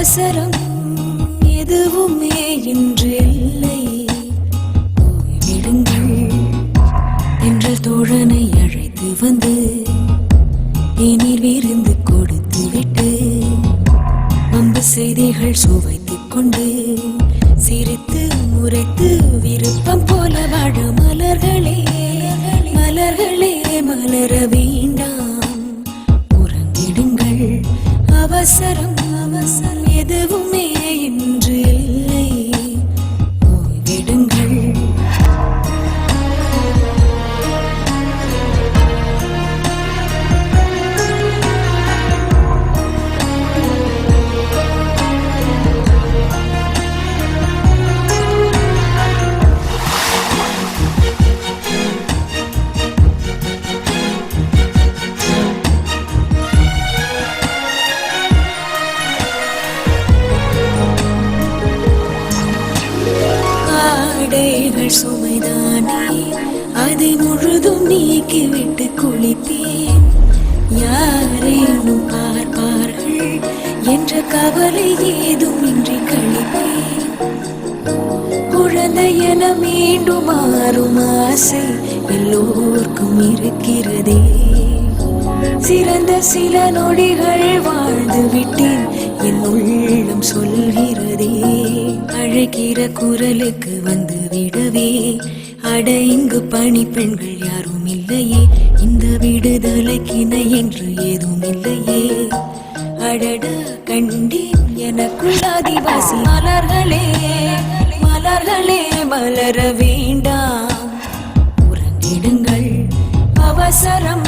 அவசரம் எதுவுமே இன்று இல்லை. ஓய்விடுங்கள் என்ற தோழனை அழைத்து வந்து தேநீர் விருந்து கொடுத்து விட்டு வம்பு செய்திகள் சுவைத்துக் கொண்டு சிரித்து முறைத்து விருப்பம் போல வாழ மலர்களே மலர்களே மலர வேண்டாம். உறங்கிடுங்கள் அவசரம் அவசரம் எதுவுமே இன்று இல்லை. ஓய்விடுங்கள். ஆடைகள் சுமைதானே, அதை முழுதும் நீக்கிவிட்டு குளிப்பேன். யாரேனும் பார்ப்பார்கள் என்ற கவலை ஏதும் இன்றி கழிப்பேன். குழந்தை என மீண்டும் மாறும் ஆசை எல்லோருக்கும் இருக்கிறதே. சிறந்த சில நொடிகள் வாழ்ந்து விட்டேன் என் உள்ளம் சொல்கிறதே. அழைக்கிற குரலுக்கு வந்து விடவே அட இங்கு பணி பெண்கள் யாரும் இல்லையே. இந்த விடுதலைக்கிணை என்று ஏதும் இல்லையே. அடட கண்டேன் எனக்குள் ஆதிவாசி மலர்களே மலர்களே மலர வேண்டாம். உறங்கிடுங்கள் அவசரம்